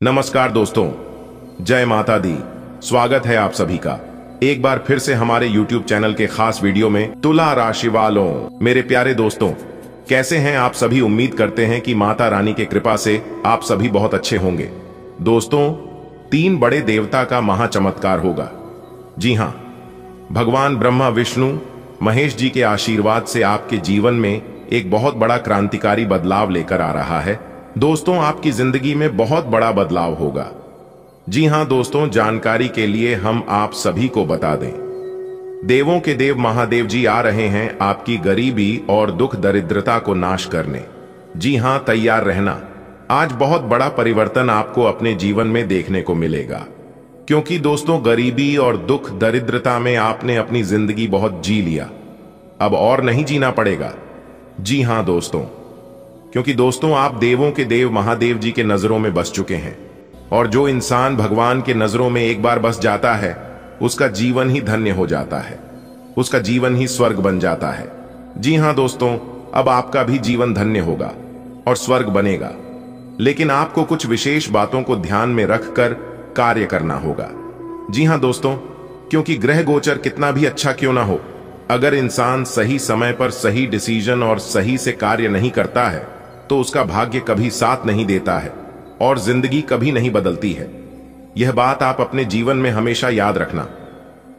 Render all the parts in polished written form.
नमस्कार दोस्तों, जय माता दी। स्वागत है आप सभी का एक बार फिर से हमारे YouTube चैनल के खास वीडियो में। तुला राशि वालों, मेरे प्यारे दोस्तों, कैसे हैं आप सभी। उम्मीद करते हैं कि माता रानी के कृपा से आप सभी बहुत अच्छे होंगे। दोस्तों, 3 बड़े देवता का महाचमत्कार होगा। जी हां, भगवान ब्रह्मा विष्णु महेश जी के आशीर्वाद से आपके जीवन में एक बहुत बड़ा क्रांतिकारी बदलाव लेकर आ रहा है। दोस्तों, आपकी जिंदगी में बहुत बड़ा बदलाव होगा। जी हां दोस्तों, जानकारी के लिए हम आप सभी को बता दें, देवों के देव महादेव जी आ रहे हैं आपकी गरीबी और दुख दरिद्रता को नाश करने। जी हां, तैयार रहना। आज बहुत बड़ा परिवर्तन आपको अपने जीवन में देखने को मिलेगा, क्योंकि दोस्तों गरीबी और दुख दरिद्रता में आपने अपनी जिंदगी बहुत जी लिया, अब और नहीं जीना पड़ेगा। जी हां दोस्तों, क्योंकि दोस्तों आप देवों के देव महादेव जी के नजरों में बस चुके हैं, और जो इंसान भगवान के नजरों में एक बार बस जाता है उसका जीवन ही धन्य हो जाता है, उसका जीवन ही स्वर्ग बन जाता है। जी हां दोस्तों, अब आपका भी जीवन धन्य होगा और स्वर्ग बनेगा, लेकिन आपको कुछ विशेष बातों को ध्यान में रखकर कार्य करना होगा। जी हां दोस्तों, क्योंकि ग्रह गोचर कितना भी अच्छा क्यों ना हो, अगर इंसान सही समय पर सही डिसीजन और सही से कार्य नहीं करता है तो उसका भाग्य कभी साथ नहीं देता है और जिंदगी कभी नहीं बदलती है। यह बात आप अपने जीवन में हमेशा याद रखना।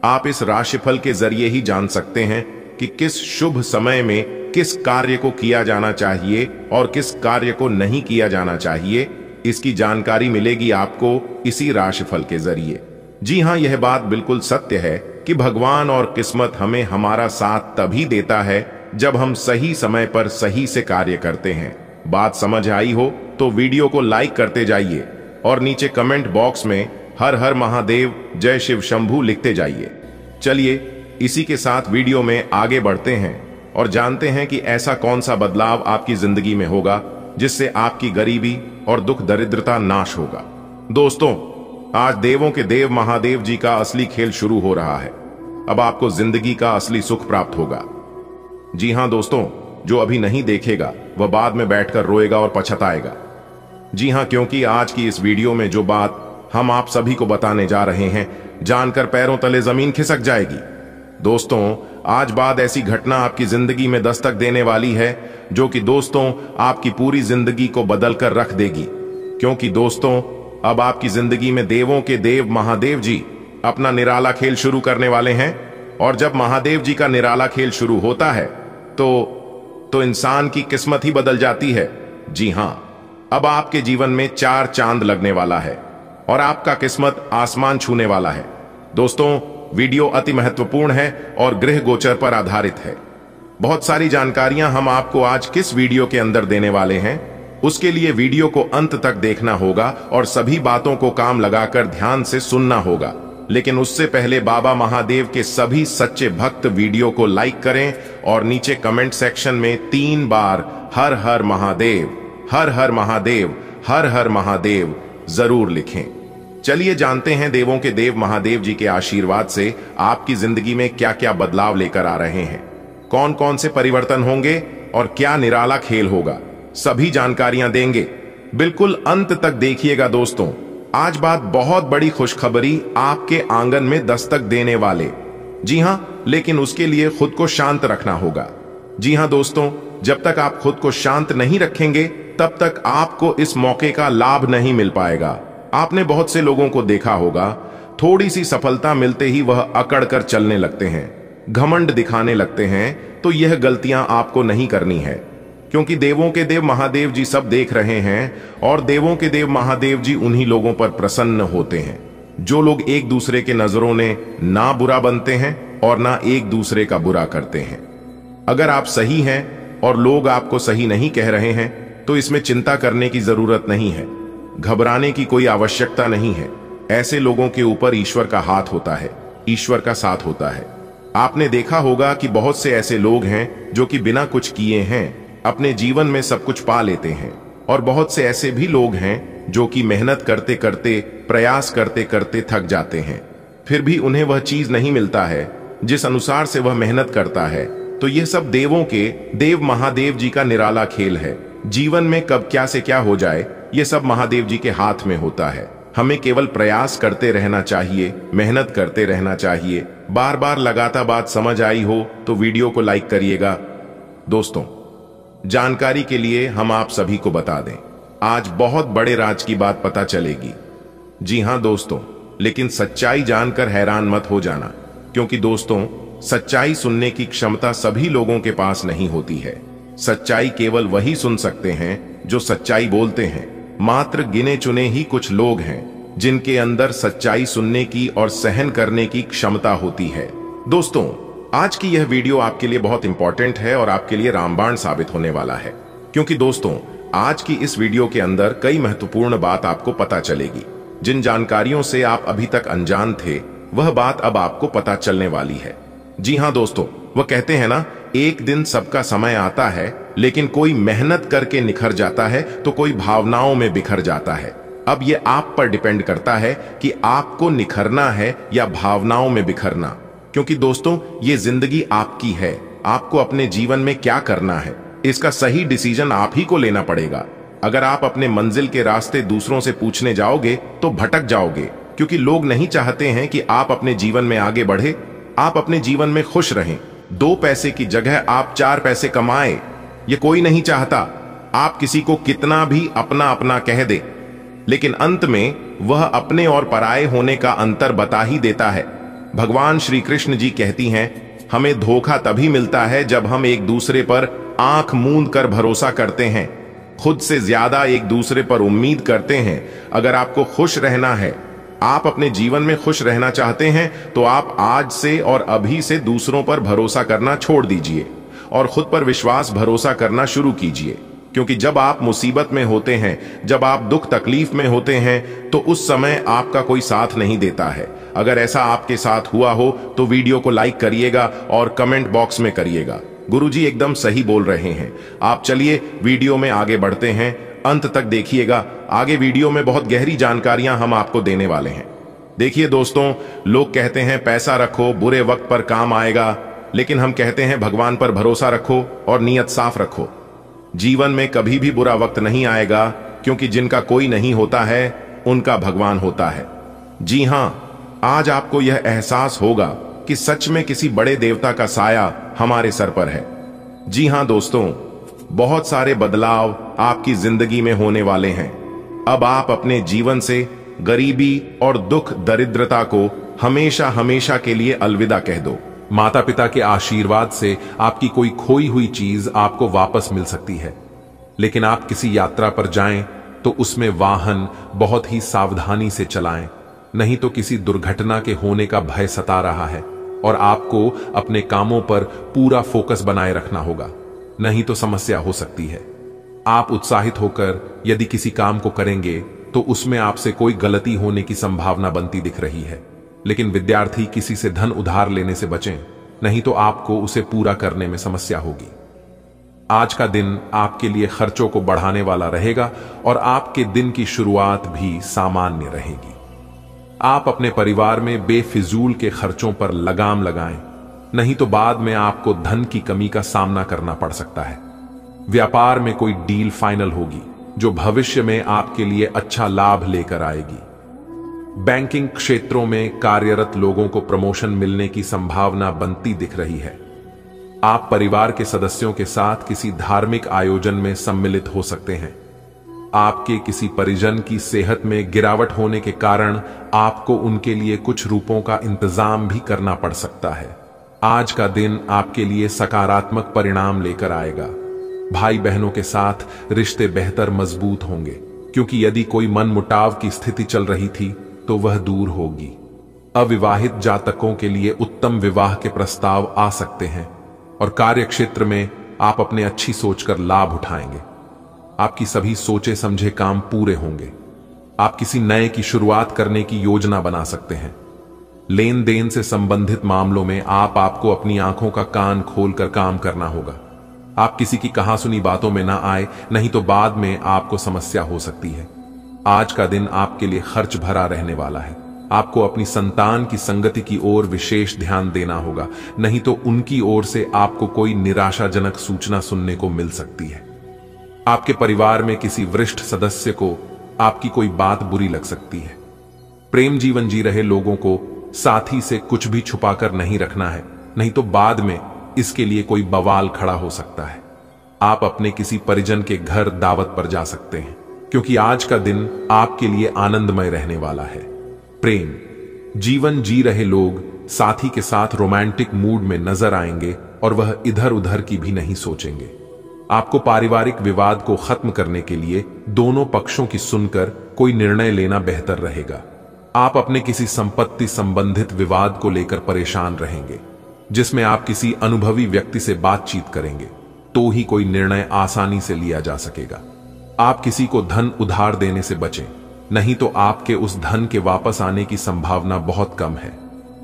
आप इस राशिफल के जरिए ही जान सकते हैं कि किस शुभ समय में किस कार्य को किया जाना चाहिए और किस कार्य को नहीं किया जाना चाहिए। इसकी जानकारी मिलेगी आपको इसी राशिफल के जरिए। जी हां, यह बात बिल्कुल सत्य है कि भगवान और किस्मत हमें हमारा साथ तभी देता है जब हम सही समय पर सही से कार्य करते हैं। बात समझ आई हो तो वीडियो को लाइक करते जाइए और नीचे कमेंट बॉक्स में हर हर महादेव, जय शिव शंभू लिखते जाइए। चलिए इसी के साथ वीडियो में आगे बढ़ते हैं और जानते हैं कि ऐसा कौन सा बदलाव आपकी जिंदगी में होगा जिससे आपकी गरीबी और दुख दरिद्रता नाश होगा। दोस्तों, आज देवों के देव महादेव जी का असली खेल शुरू हो रहा है। अब आपको जिंदगी का असली सुख प्राप्त होगा। जी हां दोस्तों, जो अभी नहीं देखेगा वह बाद में बैठकर रोएगा और पछताएगा। जी हां, क्योंकि आज की इस वीडियो में जो बात हम आप सभी को बताने जा रहे हैं, जानकर पैरों तले जमीन खिसक जाएगी। दोस्तों, आज बाद ऐसी घटना आपकी जिंदगी में दस्तक देने वाली है जो कि दोस्तों आपकी पूरी जिंदगी को बदल कर रख देगी। क्योंकि दोस्तों अब आपकी जिंदगी में देवों के देव महादेव जी अपना निराला खेल शुरू करने वाले हैं, और जब महादेव जी का निराला खेल शुरू होता है तो इंसान की किस्मत ही बदल जाती है। जी हां, अब आपके जीवन में 4 चांद लगने वाला है और आपका किस्मत आसमान छूने वाला है। दोस्तों, वीडियो अति महत्वपूर्ण है और गृह गोचर पर आधारित है। बहुत सारी जानकारियां हम आपको आज किस वीडियो के अंदर देने वाले हैं, उसके लिए वीडियो को अंत तक देखना होगा और सभी बातों को काम लगाकर ध्यान से सुनना होगा। लेकिन उससे पहले बाबा महादेव के सभी सच्चे भक्त वीडियो को लाइक करें और नीचे कमेंट सेक्शन में 3 बार हर हर महादेव, हर हर महादेव, हर हर महादेव जरूर लिखें। चलिए जानते हैं देवों के देव महादेव जी के आशीर्वाद से आपकी जिंदगी में क्या क्या बदलाव लेकर आ रहे हैं, कौन कौन से परिवर्तन होंगे और क्या निराला खेल होगा। सभी जानकारियां देंगे, बिल्कुल अंत तक देखिएगा। दोस्तों, आज बात बहुत बड़ी खुशखबरी आपके आंगन में दस्तक देने वाले। जी हां, लेकिन उसके लिए खुद को शांत रखना होगा। जी हां दोस्तों, जब तक आप खुद को शांत नहीं रखेंगे तब तक आपको इस मौके का लाभ नहीं मिल पाएगा। आपने बहुत से लोगों को देखा होगा, थोड़ी सी सफलता मिलते ही वह अकड़ कर चलने लगते हैं, घमंड दिखाने लगते हैं। तो यह गलतियां आपको नहीं करनी है, क्योंकि देवों के देव महादेव जी सब देख रहे हैं और देवों के देव महादेव जी उन्हीं लोगों पर प्रसन्न होते हैं जो लोग एक दूसरे के नजरों में ना बुरा बनते हैं और ना एक दूसरे का बुरा करते हैं। अगर आप सही हैं और लोग आपको सही नहीं कह रहे हैं तो इसमें चिंता करने की जरूरत नहीं है, घबराने की कोई आवश्यकता नहीं है। ऐसे लोगों के ऊपर ईश्वर का हाथ होता है, ईश्वर का साथ होता है। आपने देखा होगा कि बहुत से ऐसे लोग हैं जो कि बिना कुछ किए हैं अपने जीवन में सब कुछ पा लेते हैं, और बहुत से ऐसे भी लोग हैं जो कि मेहनत करते करते, प्रयास करते करते थक जाते हैं, फिर भी उन्हें वह चीज नहीं मिलता है जिस अनुसार से वह मेहनत करता है। तो यह सब देवों के देव महादेव जी का निराला खेल है। जीवन में कब क्या से क्या हो जाए ये सब महादेव जी के हाथ में होता है। हमें केवल प्रयास करते रहना चाहिए, मेहनत करते रहना चाहिए। बार बार लगातार बात समझ आई हो तो वीडियो को लाइक करिएगा। दोस्तों, जानकारी के लिए हम आप सभी को बता दें, आज बहुत बड़े राज की बात पता चलेगी। जी हां दोस्तों, लेकिन सच्चाई जानकर हैरान मत हो जाना, क्योंकि दोस्तों सच्चाई सुनने की क्षमता सभी लोगों के पास नहीं होती है। सच्चाई केवल वही सुन सकते हैं जो सच्चाई बोलते हैं। मात्र गिने चुने ही कुछ लोग हैं जिनके अंदर सच्चाई सुनने की और सहन करने की क्षमता होती है। दोस्तों, आज की यह वीडियो आपके लिए बहुत इंपॉर्टेंट है और आपके लिए रामबाण साबित होने वाला है, क्योंकि दोस्तों आज की इस वीडियो के अंदर कई महत्वपूर्ण बात आपको पता चलेगी। जिन जानकारियों से आप अभी तक अनजान थे, वह बात अब आपको पता चलने वाली है। जी हां दोस्तों, वह कहते हैं ना, एक दिन सबका समय आता है, लेकिन कोई मेहनत करके निखर जाता है तो कोई भावनाओं में बिखर जाता है। अब यह आप पर डिपेंड करता है कि आपको निखरना है या भावनाओं में बिखरना, क्योंकि दोस्तों ये जिंदगी आपकी है। आपको अपने जीवन में क्या करना है, इसका सही डिसीजन आप ही को लेना पड़ेगा। अगर आप अपने मंजिल के रास्ते दूसरों से पूछने जाओगे तो भटक जाओगे, क्योंकि लोग नहीं चाहते हैं कि आप अपने जीवन में आगे बढ़े। आप अपने जीवन में खुश रहें। 2 पैसे की जगह आप 4 पैसे कमाएं, ये कोई नहीं चाहता। आप किसी को कितना भी अपना अपना कह दे, लेकिन अंत में वह अपने और पराये होने का अंतर बता ही देता है। भगवान श्री कृष्ण जी कहती हैं, हमें धोखा तभी मिलता है जब हम एक दूसरे पर आंख मूंद कर भरोसा करते हैं, खुद से ज्यादा एक दूसरे पर उम्मीद करते हैं। अगर आपको खुश रहना है, आप अपने जीवन में खुश रहना चाहते हैं, तो आप आज से और अभी से दूसरों पर भरोसा करना छोड़ दीजिए और खुद पर विश्वास भरोसा करना शुरू कीजिए। क्योंकि जब आप मुसीबत में होते हैं, जब आप दुख तकलीफ में होते हैं, तो उस समय आपका कोई साथ नहीं देता है। अगर ऐसा आपके साथ हुआ हो तो वीडियो को लाइक करिएगा और कमेंट बॉक्स में करिएगा, गुरुजी एकदम सही बोल रहे हैं। आप चलिए वीडियो में आगे बढ़ते हैं, अंत तक देखिएगा। आगे वीडियो में बहुत गहरी जानकारियां हम आपको देने वाले हैं। देखिए दोस्तों, लोग कहते हैं पैसा रखो, बुरे वक्त पर काम आएगा, लेकिन हम कहते हैं भगवान पर भरोसा रखो और नीयत साफ रखो। जीवन में कभी भी बुरा वक्त नहीं आएगा, क्योंकि जिनका कोई नहीं होता है उनका भगवान होता है। जी हां, आज आपको यह एहसास होगा कि सच में किसी बड़े देवता का साया हमारे सर पर है। जी हां दोस्तों, बहुत सारे बदलाव आपकी जिंदगी में होने वाले हैं। अब आप अपने जीवन से गरीबी और दुख दरिद्रता को हमेशा हमेशा के लिए अलविदा कह दो। माता पिता के आशीर्वाद से आपकी कोई खोई हुई चीज आपको वापस मिल सकती है, लेकिन आप किसी यात्रा पर जाएं तो उसमें वाहन बहुत ही सावधानी से चलाएं, नहीं तो किसी दुर्घटना के होने का भय सता रहा है और आपको अपने कामों पर पूरा फोकस बनाए रखना होगा, नहीं तो समस्या हो सकती है। आप उत्साहित होकर यदि किसी काम को करेंगे तो उसमें आपसे कोई गलती होने की संभावना बनती दिख रही है, लेकिन विद्यार्थी किसी से धन उधार लेने से बचें, नहीं तो आपको उसे पूरा करने में समस्या होगी। आज का दिन आपके लिए खर्चों को बढ़ाने वाला रहेगा और आपके दिन की शुरुआत भी सामान्य रहेगी। आप अपने परिवार में बेफिजूल के खर्चों पर लगाम लगाएं, नहीं तो बाद में आपको धन की कमी का सामना करना पड़ सकता है। व्यापार में कोई डील फाइनल होगी जो भविष्य में आपके लिए अच्छा लाभ लेकर आएगी। बैंकिंग क्षेत्रों में कार्यरत लोगों को प्रमोशन मिलने की संभावना बनती दिख रही है। आप परिवार के सदस्यों के साथ किसी धार्मिक आयोजन में सम्मिलित हो सकते हैं। आपके किसी परिजन की सेहत में गिरावट होने के कारण आपको उनके लिए कुछ रुपयों का इंतजाम भी करना पड़ सकता है। आज का दिन आपके लिए सकारात्मक परिणाम लेकर आएगा। भाई बहनों के साथ रिश्ते बेहतर मजबूत होंगे, क्योंकि यदि कोई मनमुटाव की स्थिति चल रही थी तो वह दूर होगी। अविवाहित जातकों के लिए उत्तम विवाह के प्रस्ताव आ सकते हैं और कार्यक्षेत्र में आप अपने अच्छी सोचकर लाभ उठाएंगे। आपकी सभी सोचे समझे काम पूरे होंगे। आप किसी नए की शुरुआत करने की योजना बना सकते हैं। लेन देन से संबंधित मामलों में आपको अपनी आंखों का कान खोलकर काम करना होगा। आप किसी की कहासुनी बातों में ना आए, नहीं तो बाद में आपको समस्या हो सकती है। आज का दिन आपके लिए खर्च भरा रहने वाला है। आपको अपनी संतान की संगति की ओर विशेष ध्यान देना होगा, नहीं तो उनकी ओर से आपको कोई निराशाजनक सूचना सुनने को मिल सकती है। आपके परिवार में किसी वरिष्ठ सदस्य को आपकी कोई बात बुरी लग सकती है। प्रेम जीवन जी रहे लोगों को साथी से कुछ भी छुपाकर नहीं रखना है, नहीं तो बाद में इसके लिए कोई बवाल खड़ा हो सकता है। आप अपने किसी परिजन के घर दावत पर जा सकते हैं, क्योंकि आज का दिन आपके लिए आनंदमय रहने वाला है। प्रेम जीवन जी रहे लोग साथी के साथ रोमांटिक मूड में नजर आएंगे और वह इधर उधर की भी नहीं सोचेंगे। आपको पारिवारिक विवाद को खत्म करने के लिए दोनों पक्षों की सुनकर कोई निर्णय लेना बेहतर रहेगा। आप अपने किसी संपत्ति संबंधित विवाद को लेकर परेशान रहेंगे, जिसमें आप किसी अनुभवी व्यक्ति से बातचीत करेंगे तो ही कोई निर्णय आसानी से लिया जा सकेगा। आप किसी को धन उधार देने से बचें, नहीं तो आपके उस धन के वापस आने की संभावना बहुत कम है।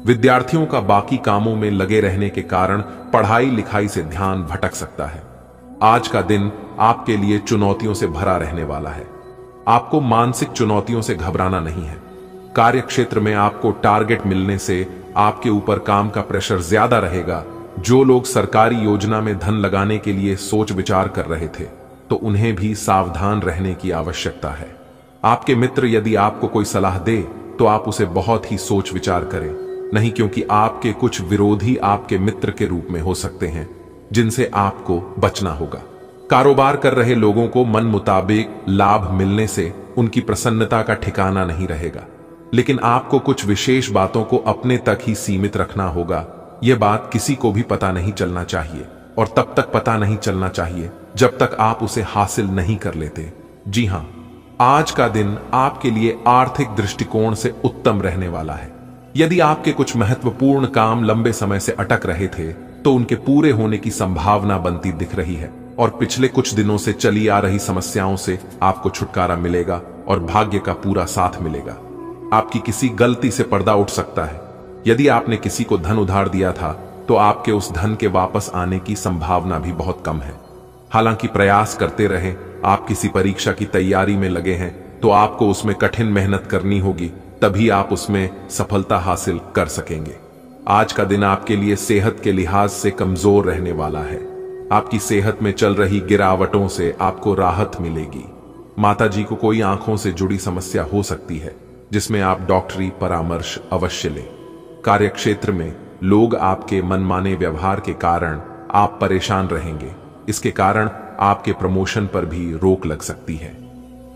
विद्यार्थियों का बाकी कामों में लगे रहने के कारण पढ़ाई लिखाई से ध्यान भटक सकता है। आज का दिन आपके लिए चुनौतियों से भरा रहने वाला है। आपको मानसिक चुनौतियों से घबराना नहीं है। कार्य क्षेत्र में आपको टारगेट मिलने से आपके ऊपर काम का प्रेशर ज्यादा रहेगा। जो लोग सरकारी योजना में धन लगाने के लिए सोच विचार कर रहे थे, तो उन्हें भी सावधान रहने की आवश्यकता है। आपके मित्र यदि आपको कोई सलाह दे तो आप उसे बहुत ही सोच विचार करें, नहीं क्योंकि आपके कुछ विरोधी आपके मित्र के रूप में हो सकते हैं जिनसे आपको बचना होगा। कारोबार कर रहे लोगों को मन मुताबिक लाभ मिलने से उनकी प्रसन्नता का ठिकाना नहीं रहेगा, लेकिन आपको कुछ विशेष बातों को अपने तक ही सीमित रखना होगा। यह बात किसी को भी पता नहीं चलना चाहिए, और तब तक पता नहीं चलना चाहिए जब तक आप उसे हासिल नहीं कर लेते। जी हां, आज का दिन आपके लिए आर्थिक दृष्टिकोण से उत्तम रहने वाला है। यदि आपके कुछ महत्वपूर्ण काम लंबे समय से अटक रहे थे, तो उनके पूरे होने की संभावना बनती दिख रही है, और पिछले कुछ दिनों से चली आ रही समस्याओं से आपको छुटकारा मिलेगा और भाग्य का पूरा साथ मिलेगा। आपकी किसी गलती से पर्दा उठ सकता है। यदि आपने किसी को धन उधार दिया था, तो आपके उस धन के वापस आने की संभावना भी बहुत कम है। हालांकि प्रयास करते रहें। आप किसी परीक्षा की तैयारी में लगे हैं, तो आपको उसमें कठिन मेहनत करनी होगी, तभी आप उसमें सफलता हासिल कर सकेंगे। आज का दिन आपके लिए सेहत के लिहाज से कमजोर रहने वाला है। आपकी सेहत में चल रही गिरावटों से आपको राहत मिलेगी। माताजी को कोई आंखों से जुड़ी समस्या हो सकती है, जिसमें आप डॉक्टरी परामर्श अवश्य लें। कार्यक्षेत्र में लोग आपके मनमाने व्यवहार के कारण आप परेशान रहेंगे। इसके कारण आपके प्रमोशन पर भी रोक लग सकती है।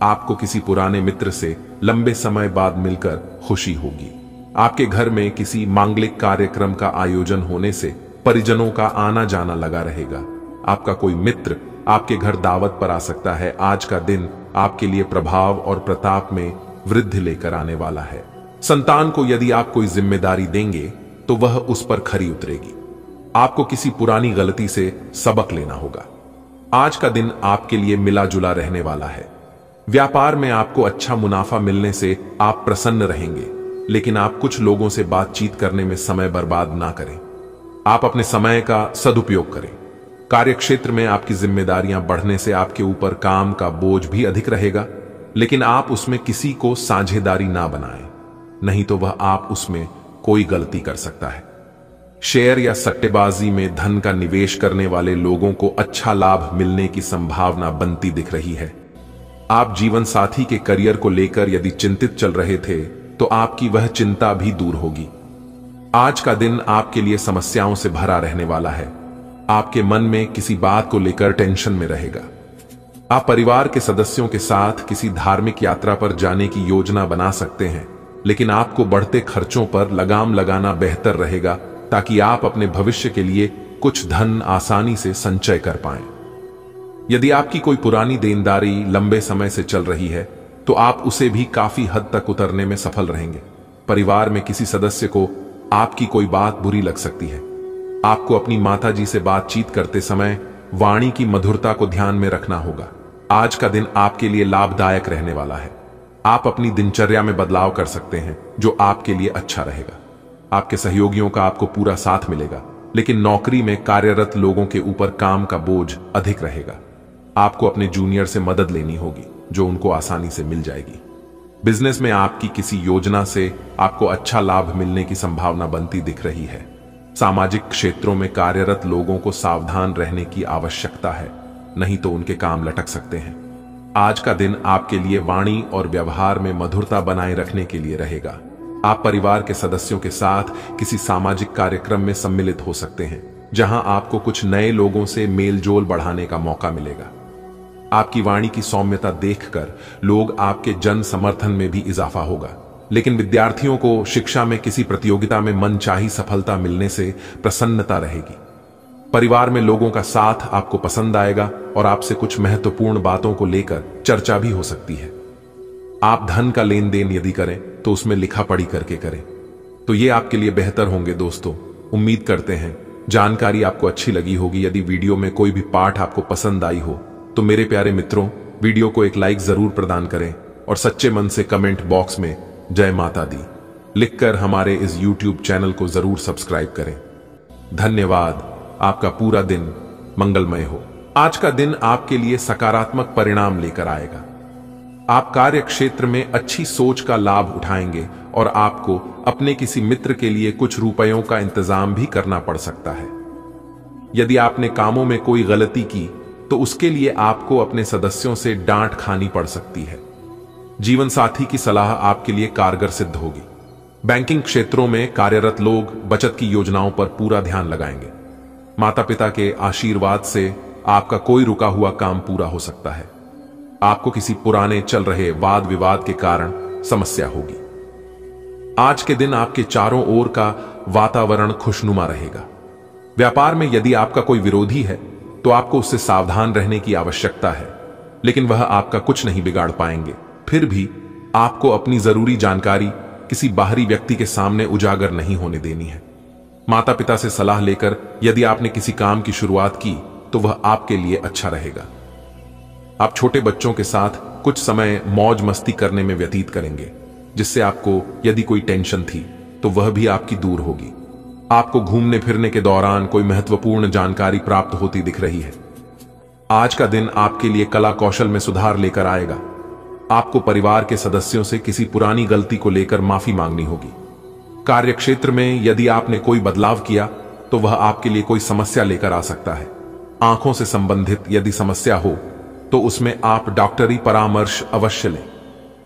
आपको किसी पुराने मित्र से लंबे समय बाद मिलकर खुशी होगी। आपके घर में किसी मांगलिक कार्यक्रम का आयोजन होने से परिजनों का आना जाना लगा रहेगा। आपका कोई मित्र आपके घर दावत पर आ सकता है। आज का दिन आपके लिए प्रभाव और प्रताप में वृद्धि लेकर आने वाला है। संतान को यदि आप कोई जिम्मेदारी देंगे तो वह उस पर खरी उतरेगी। आपको किसी पुरानी गलती से सबक लेना होगा। आज का दिन आपके लिए मिला जुला रहने वाला है। व्यापार में आपको अच्छा मुनाफा मिलने से आप प्रसन्न रहेंगे, लेकिन आप कुछ लोगों से बातचीत करने में समय बर्बाद ना करें। आप अपने समय का सदुपयोग करें। कार्यक्षेत्र में आपकी जिम्मेदारियां बढ़ने से आपके ऊपर काम का बोझ भी अधिक रहेगा, लेकिन आप उसमें किसी को साझेदारी ना बनाएं, नहीं तो वह आप उसमें कोई गलती कर सकता है। शेयर या सट्टेबाजी में धन का निवेश करने वाले लोगों को अच्छा लाभ मिलने की संभावना बनती दिख रही है। आप जीवन साथी के करियर को लेकर यदि चिंतित चल रहे थे, तो आपकी वह चिंता भी दूर होगी। आज का दिन आपके लिए समस्याओं से भरा रहने वाला है। आपके मन में किसी बात को लेकर टेंशन में रहेगा। आप परिवार के सदस्यों के साथ किसी धार्मिक यात्रा पर जाने की योजना बना सकते हैं, लेकिन आपको बढ़ते खर्चों पर लगाम लगाना बेहतर रहेगा, ताकि आप अपने भविष्य के लिए कुछ धन आसानी से संचय कर पाएं। यदि आपकी कोई पुरानी देनदारी लंबे समय से चल रही है, तो आप उसे भी काफी हद तक उतरने में सफल रहेंगे। परिवार में किसी सदस्य को आपकी कोई बात बुरी लग सकती है। आपको अपनी माताजी से बातचीत करते समय वाणी की मधुरता को ध्यान में रखना होगा। आज का दिन आपके लिए लाभदायक रहने वाला है। आप अपनी दिनचर्या में बदलाव कर सकते हैं, जो आपके लिए अच्छा रहेगा। आपके सहयोगियों का आपको पूरा साथ मिलेगा, लेकिन नौकरी में कार्यरत लोगों के ऊपर काम का बोझ अधिक रहेगा। आपको अपने जूनियर से मदद लेनी होगी, जो उनको आसानी से मिल जाएगी। बिजनेस में आपकी किसी योजना से आपको अच्छा लाभ मिलने की संभावना बनती दिख रही है। सामाजिक क्षेत्रों में कार्यरत लोगों को सावधान रहने की आवश्यकता है, नहीं तो उनके काम लटक सकते हैं। आज का दिन आपके लिए वाणी और व्यवहार में मधुरता बनाए रखने के लिए रहेगा। आप परिवार के सदस्यों के साथ किसी सामाजिक कार्यक्रम में सम्मिलित हो सकते हैं, जहां आपको कुछ नए लोगों से मेलजोल बढ़ाने का मौका मिलेगा। आपकी वाणी की सौम्यता देखकर लोग आपके जन समर्थन में भी इजाफा होगा। लेकिन विद्यार्थियों को शिक्षा में किसी प्रतियोगिता में मनचाही सफलता मिलने से प्रसन्नता रहेगी। परिवार में लोगों का साथ आपको पसंद आएगा और आपसे कुछ महत्वपूर्ण बातों को लेकर चर्चा भी हो सकती है। आप धन का लेन देन यदि करें तो उसमें लिखा पढ़ी करके करें, तो ये आपके लिए बेहतर होंगे। दोस्तों, उम्मीद करते हैं जानकारी आपको अच्छी लगी होगी। यदि वीडियो में कोई भी पार्ट आपको पसंद आई हो तो मेरे प्यारे मित्रों, वीडियो को एक लाइक जरूर प्रदान करें और सच्चे मन से कमेंट बॉक्स में जय माता दी लिखकर हमारे इस YouTube चैनल को जरूर सब्सक्राइब करें। धन्यवाद। आपका पूरा दिन मंगलमय हो। आज का दिन आपके लिए सकारात्मक परिणाम लेकर आएगा। आप कार्य क्षेत्र में अच्छी सोच का लाभ उठाएंगे और आपको अपने किसी मित्र के लिए कुछ रुपयों का इंतजाम भी करना पड़ सकता है। यदि आपने कामों में कोई गलती की तो उसके लिए आपको अपने सदस्यों से डांट खानी पड़ सकती है। जीवन साथी की सलाह आपके लिए कारगर सिद्ध होगी। बैंकिंग क्षेत्रों में कार्यरत लोग बचत की योजनाओं पर पूरा ध्यान लगाएंगे। माता पिता के आशीर्वाद से आपका कोई रुका हुआ काम पूरा हो सकता है। आपको किसी पुराने चल रहे वाद विवाद के कारण समस्या होगी। आज के दिन आपके चारों ओर का वातावरण खुशनुमा रहेगा। व्यापार में यदि आपका कोई विरोधी है तो आपको उससे सावधान रहने की आवश्यकता है, लेकिन वह आपका कुछ नहीं बिगाड़ पाएंगे। फिर भी आपको अपनी जरूरी जानकारी किसी बाहरी व्यक्ति के सामने उजागर नहीं होने देनी है। माता पिता से सलाह लेकर यदि आपने किसी काम की शुरुआत की तो वह आपके लिए अच्छा रहेगा। आप छोटे बच्चों के साथ कुछ समय मौज मस्ती करने में व्यतीत करेंगे, जिससे आपको यदि कोई टेंशन थी तो वह भी आपकी दूर होगी। आपको घूमने फिरने के दौरान कोई महत्वपूर्ण जानकारी प्राप्त होती दिख रही है। आज का दिन आपके लिए कला कौशल में सुधार लेकर आएगा। आपको परिवार के सदस्यों से किसी पुरानी गलती को लेकर माफी मांगनी होगी। कार्यक्षेत्र में यदि आपने कोई बदलाव किया तो वह आपके लिए कोई समस्या लेकर आ सकता है। आंखों से संबंधित यदि समस्या हो तो उसमें आप डॉक्टरी परामर्श अवश्य लें।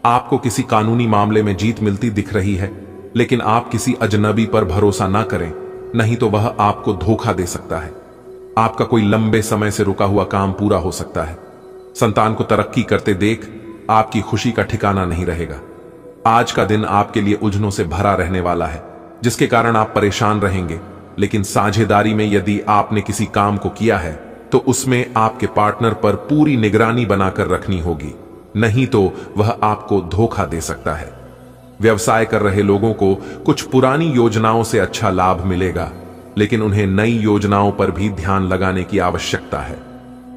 आपको किसी कानूनी मामले में जीत मिलती दिख रही है, लेकिन आप किसी अजनबी पर भरोसा ना करें, नहीं तो वह आपको धोखा दे सकता है। आपका कोई लंबे समय से रुका हुआ काम पूरा हो सकता है। संतान को तरक्की करते देख आपकी खुशी का ठिकाना नहीं रहेगा। आज का दिन आपके लिए उलझनों से भरा रहने वाला है, जिसके कारण आप परेशान रहेंगे। लेकिन साझेदारी में यदि आपने किसी काम को किया है तो उसमें आपके पार्टनर पर पूरी निगरानी बनाकर रखनी होगी, नहीं तो वह आपको धोखा दे सकता है। व्यवसाय कर रहे लोगों को कुछ पुरानी योजनाओं से अच्छा लाभ मिलेगा, लेकिन उन्हें नई योजनाओं पर भी ध्यान लगाने की आवश्यकता है।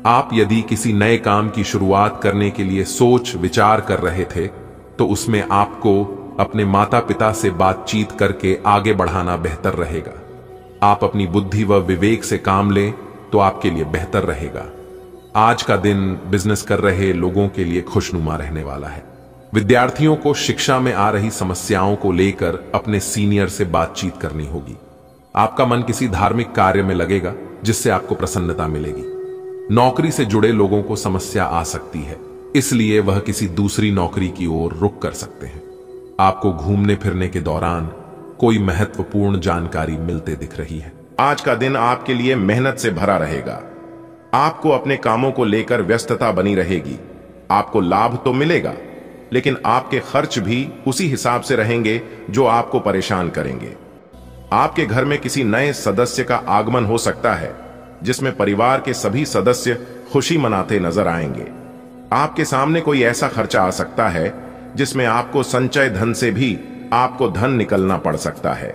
आप यदि किसी नए काम की शुरुआत करने के लिए सोच विचार कर रहे थे तो उसमें आपको अपने माता पिता से बातचीत करके आगे बढ़ाना बेहतर रहेगा। आप अपनी बुद्धि व विवेक से काम लें तो आपके लिए बेहतर रहेगा। आज का दिन बिजनेस कर रहे लोगों के लिए खुशनुमा रहने वाला है। विद्यार्थियों को शिक्षा में आ रही समस्याओं को लेकर अपने सीनियर से बातचीत करनी होगी। आपका मन किसी धार्मिक कार्य में लगेगा, जिससे आपको प्रसन्नता मिलेगी। नौकरी से जुड़े लोगों को समस्या आ सकती है, इसलिए वह किसी दूसरी नौकरी की ओर रुख कर सकते हैं। आपको घूमने फिरने के दौरान कोई महत्वपूर्ण जानकारी मिलते दिख रही है। आज का दिन आपके लिए मेहनत से भरा रहेगा। आपको अपने कामों को लेकर व्यस्तता बनी रहेगी। आपको लाभ तो मिलेगा, लेकिन आपके खर्च भी उसी हिसाब से रहेंगे जो आपको परेशान करेंगे। आपके घर में किसी नए सदस्य का आगमन हो सकता है, जिसमें परिवार के सभी सदस्य खुशी मनाते नजर आएंगे। आपके सामने कोई ऐसा खर्चा आ सकता है जिसमें आपको संचय धन से भी आपको धन निकलना पड़ सकता है।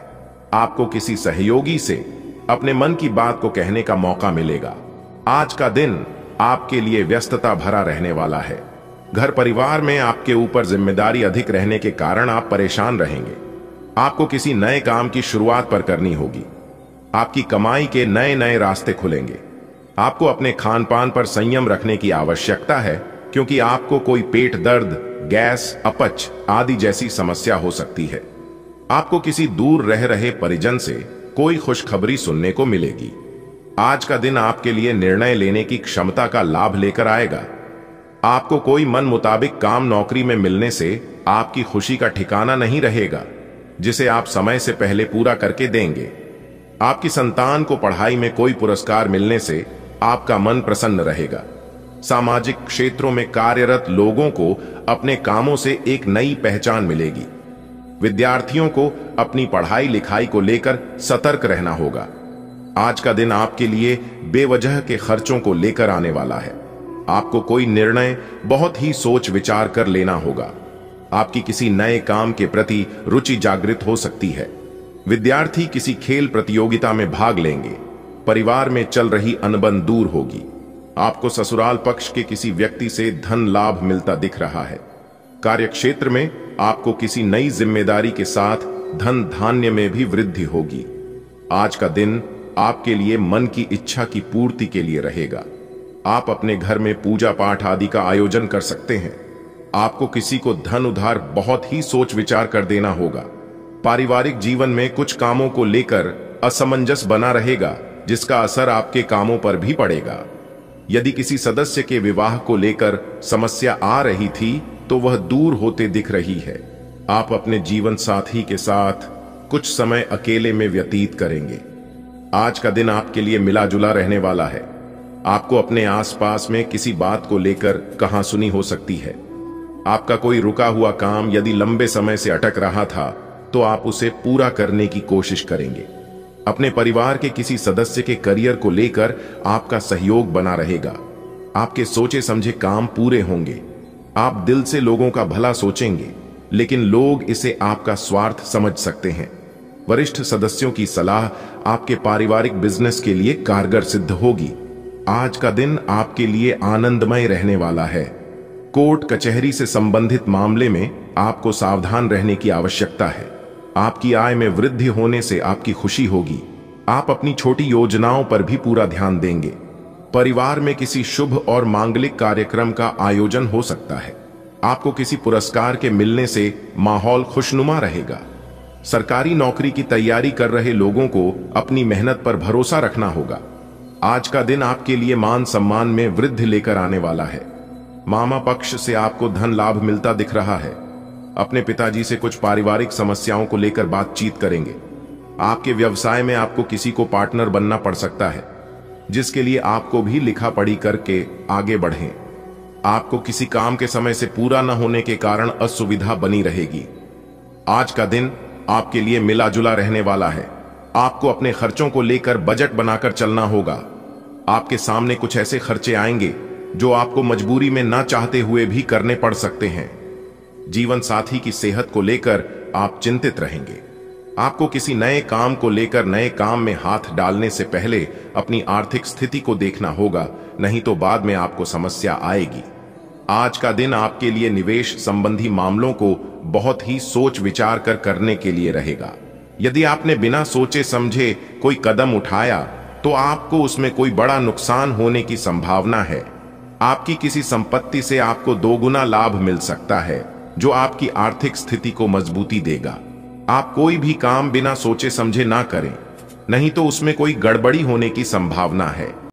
आपको किसी सहयोगी से अपने मन की बात को कहने का मौका मिलेगा। आज का दिन आपके लिए व्यस्तता भरा रहने वाला है। घर परिवार में आपके ऊपर जिम्मेदारी अधिक रहने के कारण आप परेशान रहेंगे। आपको किसी नए काम की शुरुआत पर करनी होगी। आपकी कमाई के नए नए रास्ते खुलेंगे। आपको अपने खान पान पर संयम रखने की आवश्यकता है, क्योंकि आपको कोई पेट दर्द, गैस, अपच आदि जैसी समस्या हो सकती है। आपको किसी दूर रह रहे परिजन से कोई खुशखबरी सुनने को मिलेगी। आज का दिन आपके लिए निर्णय लेने की क्षमता का लाभ लेकर आएगा। आपको कोई मन मुताबिक काम नौकरी में मिलने से आपकी खुशी का ठिकाना नहीं रहेगा, जिसे आप समय से पहले पूरा करके देंगे। आपकी संतान को पढ़ाई में कोई पुरस्कार मिलने से आपका मन प्रसन्न रहेगा। सामाजिक क्षेत्रों में कार्यरत लोगों को अपने कामों से एक नई पहचान मिलेगी। विद्यार्थियों को अपनी पढ़ाई लिखाई को लेकर सतर्क रहना होगा। आज का दिन आपके लिए बेवजह के खर्चों को लेकर आने वाला है। आपको कोई निर्णय बहुत ही सोच विचार कर लेना होगा। आपकी किसी नए काम के प्रति रुचि जागृत हो सकती है। विद्यार्थी किसी खेल प्रतियोगिता में भाग लेंगे। परिवार में चल रही अनबन दूर होगी। आपको ससुराल पक्ष के किसी व्यक्ति से धन लाभ मिलता दिख रहा है। कार्यक्षेत्र में आपको किसी नई जिम्मेदारी के साथ धन धान्य में भी वृद्धि होगी। आज का दिन आपके लिए मन की इच्छा की पूर्ति के लिए रहेगा। आप अपने घर में पूजा पाठ आदि का आयोजन कर सकते हैं। आपको किसी को धन उधार बहुत ही सोच विचार कर देना होगा। पारिवारिक जीवन में कुछ कामों को लेकर असमंजस बना रहेगा, जिसका असर आपके कामों पर भी पड़ेगा। यदि किसी सदस्य के विवाह को लेकर समस्या आ रही थी तो वह दूर होते दिख रही है। आप अपने जीवन साथी के साथ कुछ समय अकेले में व्यतीत करेंगे। आज का दिन आपके लिए मिला जुला रहने वाला है। आपको अपने आसपास में किसी बात को लेकर कहासुनी हो सकती है। आपका कोई रुका हुआ काम यदि लंबे समय से अटक रहा था तो आप उसे पूरा करने की कोशिश करेंगे। अपने परिवार के किसी सदस्य के करियर को लेकर आपका सहयोग बना रहेगा। आपके सोचे समझे काम पूरे होंगे। आप दिल से लोगों का भला सोचेंगे, लेकिन लोग इसे आपका स्वार्थ समझ सकते हैं। वरिष्ठ सदस्यों की सलाह आपके पारिवारिक बिजनेस के लिए कारगर सिद्ध होगी। आज का दिन आपके लिए आनंदमय रहने वाला है। कोर्ट कचहरी से संबंधित मामले में आपको सावधान रहने की आवश्यकता है। आपकी आय में वृद्धि होने से आपकी खुशी होगी। आप अपनी छोटी योजनाओं पर भी पूरा ध्यान देंगे। परिवार में किसी शुभ और मांगलिक कार्यक्रम का आयोजन हो सकता है। आपको किसी पुरस्कार के मिलने से माहौल खुशनुमा रहेगा। सरकारी नौकरी की तैयारी कर रहे लोगों को अपनी मेहनत पर भरोसा रखना होगा। आज का दिन आपके लिए मान सम्मान में वृद्धि लेकर आने वाला है। मामा पक्ष से आपको धन लाभ मिलता दिख रहा है। अपने पिताजी से कुछ पारिवारिक समस्याओं को लेकर बातचीत करेंगे। आपके व्यवसाय में आपको किसी को पार्टनर बनना पड़ सकता है, जिसके लिए आपको भी लिखा पढ़ी करके आगे बढ़ें। आपको किसी काम के समय से पूरा न होने के कारण असुविधा बनी रहेगी। आज का दिन आपके लिए मिला जुला रहने वाला है। आपको अपने खर्चों को लेकर बजट बनाकर चलना होगा। आपके सामने कुछ ऐसे खर्चे आएंगे जो आपको मजबूरी में ना चाहते हुए भी करने पड़ सकते हैं। जीवन साथी की सेहत को लेकर आप चिंतित रहेंगे। आपको किसी नए काम को लेकर नए काम में हाथ डालने से पहले अपनी आर्थिक स्थिति को देखना होगा, नहीं तो बाद में आपको समस्या आएगी। आज का दिन आपके लिए निवेश संबंधी मामलों को बहुत ही सोच विचार कर करने के लिए रहेगा। यदि आपने बिना सोचे समझे कोई कदम उठाया तो आपको उसमें कोई बड़ा नुकसान होने की संभावना है। आपकी किसी संपत्ति से आपको दोगुना लाभ मिल सकता है, जो आपकी आर्थिक स्थिति को मजबूती देगा। आप कोई भी काम बिना सोचे समझे ना करें, नहीं तो उसमें कोई गड़बड़ी होने की संभावना है।